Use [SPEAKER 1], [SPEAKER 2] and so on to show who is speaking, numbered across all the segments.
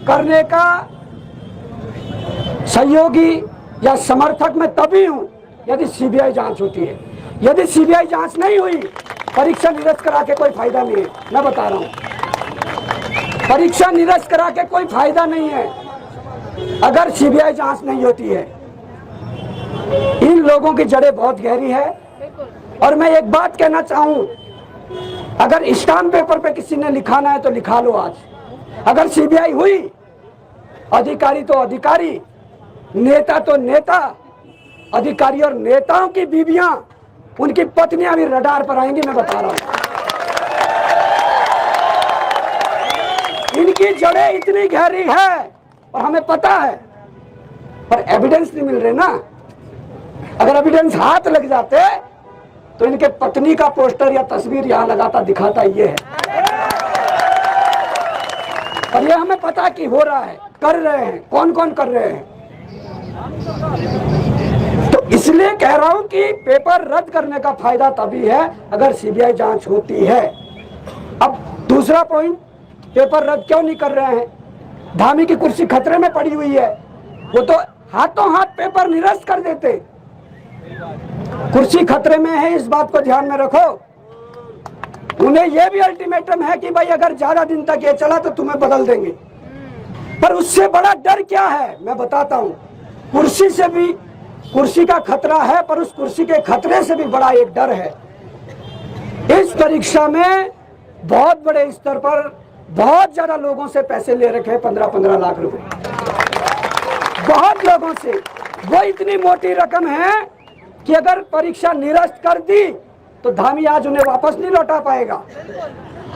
[SPEAKER 1] करने का सहयोगी या समर्थक मैं तभी हूं यदि सीबीआई जांच होती है। यदि सीबीआई जांच नहीं हुई, परीक्षा निरस्त करा के कोई फायदा नहीं है। मैं बता रहा हूं, परीक्षा निरस्त करा के कोई फायदा नहीं है अगर सीबीआई जांच नहीं होती है। इन लोगों की जड़ें बहुत गहरी है। और मैं एक बात कहना चाहूं, अगर स्टाम्प पेपर पे किसी ने लिखाना है तो लिखा लो आज। अगर सीबीआई हुई, अधिकारी तो अधिकारी, नेता तो नेता, अधिकारी और नेताओं की बीवियां, उनकी पत्नियां भी रडार पर आएंगी। मैं बता रहा हूं, इनकी जड़ें इतनी गहरी है और हमें पता है, पर एविडेंस नहीं मिल रहे ना। अगर एविडेंस हाथ लग जाते तो इनके पत्नी का पोस्टर या तस्वीर यहां लगाता दिखाता ये है। और ये हमें पता कि हो रहा है, कर रहे हैं। कौन कौन कर रहे हैं? तो इसलिए कह रहा हूं कि पेपर रद्द करने का फायदा तभी है अगर सीबीआई जांच होती है। अब दूसरा पॉइंट, पेपर रद्द क्यों नहीं कर रहे हैं? धामी की कुर्सी खतरे में पड़ी हुई है, वो तो हाथों हाथ पेपर निरस्त कर देते। कुर्सी खतरे में है, इस बात को ध्यान में रखो। उन्हें यह भी अल्टीमेटम है कि भाई अगर ज्यादा दिन तक ये चला तो तुम्हें बदल देंगे। पर उससे बड़ा डर क्या है मैं बताता हूं। कुर्सी से भी, कुर्सी का खतरा है, पर उस कुर्सी के खतरे से भी बड़ा एक डर है। इस परीक्षा में बहुत बड़े स्तर पर बहुत ज्यादा लोगों से पैसे ले रखे हैं, 15-15 लाख रुपए बहुत लोगों से। वो इतनी मोटी रकम है कि अगर परीक्षा निरस्त कर दी तो धामी आज उन्हें वापस नहीं लौटा पाएगा।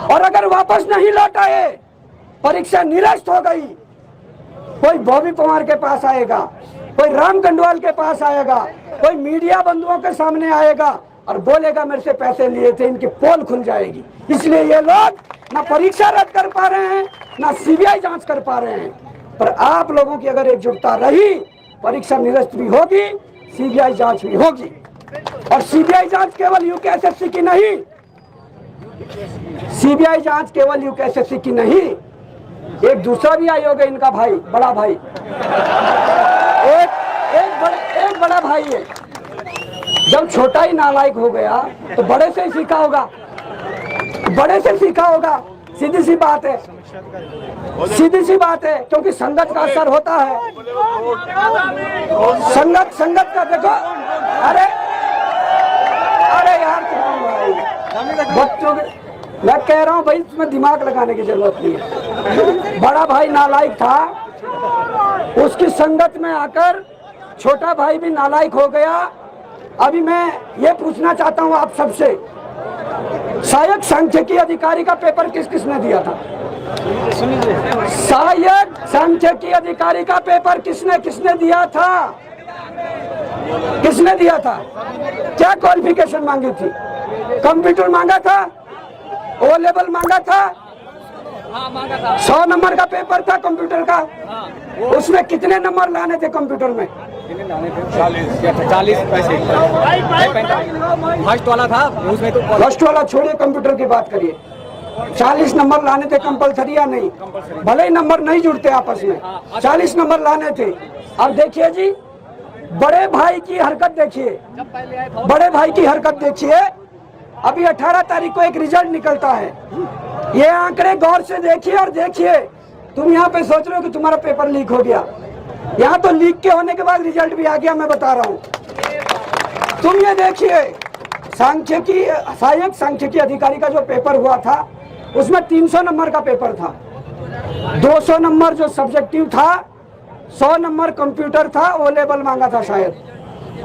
[SPEAKER 1] और अगर वापस नहीं लौटाए, परीक्षा निरस्त हो गई, कोई बॉबी पवार के पास आएगा, कोई राम गंडवाल के पास आएगा, कोई मीडिया बंधुओं के सामने आएगा और बोलेगा मेरे से पैसे लिए थे, इनकी पोल खुल जाएगी। इसलिए ये लोग ना परीक्षा रद्द कर पा रहे हैं, ना सीबीआई जांच कर पा रहे हैं। पर आप लोगों की अगर एकजुटता रही, परीक्षा निरस्त भी होगी, सीबीआई जांच भी होगी। और सीबीआई जांच केवल यूकेएसएससी की नहीं, सीबीआई जांच केवल यूकेएसएससी की नहीं, एक दूसरा भी आयोग है इनका भाई, बड़ा भाई, एक बड़ा भाई है। जब छोटा ही नालायक हो गया तो बड़े से ही सीखा होगा, बड़े से सीखा होगा। सीधी सी बात है, सीधी सी बात है, क्योंकि संगत का असर होता है। संगत का देखो, अरे यार बच्चों के, मैं कह रहा हूँ भाई, इसमें दिमाग लगाने की जरूरत नहीं है। बड़ा भाई नालायक था, उसकी संगत में आकर छोटा भाई भी नालायक हो गया। अभी मैं ये पूछना चाहता हूँ आप सबसे, सहायक सांख्यिकी अधिकारी का पेपर किस किसने दिया था? सहायक सांख्यिकी अधिकारी का पेपर किसने किसने दिया था? किसने दिया था? क्या क्वालिफिकेशन मांगी थी? कंप्यूटर मांगा था? ओ लेवल मांगा था? 100 नंबर का पेपर था कंप्यूटर का। उसमें कितने नंबर लाने थे कंप्यूटर में?
[SPEAKER 2] 40 पैसे फर्स्ट वाला था उसमें। तो
[SPEAKER 1] फर्स्ट वाला छोड़िए, कंप्यूटर की बात करिए। 40 नंबर लाने थे कंपलसरी या नहीं? भले ही नंबर नहीं जुड़ते आपस में, 40 नंबर लाने थे। अब देखिए जी, बड़े भाई की हरकत देखिए, बड़े भाई की हरकत देखिए। अभी 18 तारीख को एक रिजल्ट निकलता है। ये आंकड़े गौर से देखिए और देखिए। तुम यहाँ पे सोच रहे हो कि तुम्हारा पेपर लीक हो गया, यहाँ तो लीक के होने के बाद रिजल्ट भी आ गया। मैं बता रहा हूँ, तुम ये देखिए, सांख्यिकी, सहायक सांख्यिकी अधिकारी का जो पेपर हुआ था उसमें 300 नंबर का पेपर था। 200 नंबर जो सब्जेक्टिव था, 100 नंबर कंप्यूटर था, ओ लेवल मांगा था शायद।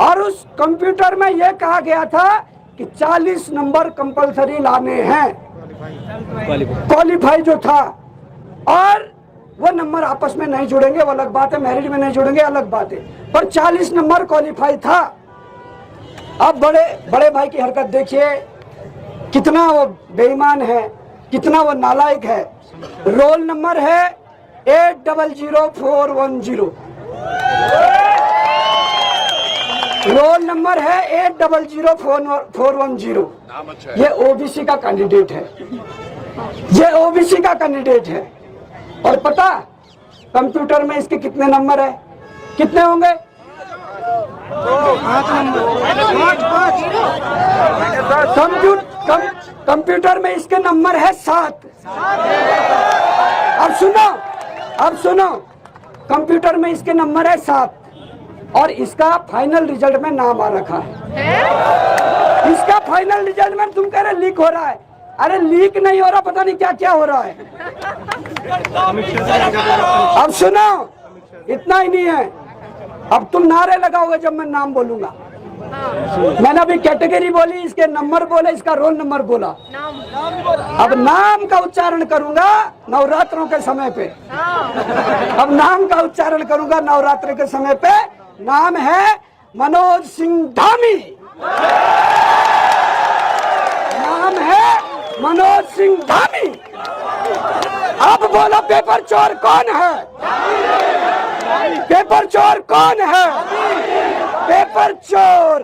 [SPEAKER 1] और उस कंप्यूटर में यह कहा गया था कि 40 नंबर कंपलसरी लाने हैं, क्वालिफाई जो था। और वो नंबर आपस में नहीं जुड़ेंगे, वो अलग बात है, मेरिट में नहीं जुड़ेंगे, अलग बात है, पर 40 नंबर क्वालिफाई था। अब बड़े भाई की हरकत देखिए, कितना वो बेईमान है, कितना वो नालायक है। रोल नंबर है 800410, रोल नंबर है 800410। ये ओबीसी का कैंडिडेट है, ये ओबीसी का कैंडिडेट है। और पता, कंप्यूटर में इसके कितने नंबर है? कितने होंगे?
[SPEAKER 2] 5 नंबर।
[SPEAKER 1] कंप्यूटर में इसके नंबर है 7। अब सुनो, कंप्यूटर में इसके नंबर है 7 और इसका फाइनल रिजल्ट में नाम आ रखा है। इसका फाइनल रिजल्ट में तुम कह रहे लीक हो रहा है। अरे लीक नहीं हो रहा, पता नहीं क्या क्या हो रहा है। अब सुनो, इतना ही नहीं है, अब तुम नारे लगाओगे जब मैं नाम बोलूंगा। मैंने अभी कैटेगरी बोली, इसके नंबर बोले, इसका रोल नंबर बोला। अब नाम का उच्चारण करूंगा नवरात्रों के समय पे। अब नाम का उच्चारण करूंगा नवरात्र के समय पे। नाम है मनोज सिंह धामी। नाम है मनोज सिंह धामी। अब बोलो पेपर चोर कौन है? पेपर चोर कौन है? पेपर चोर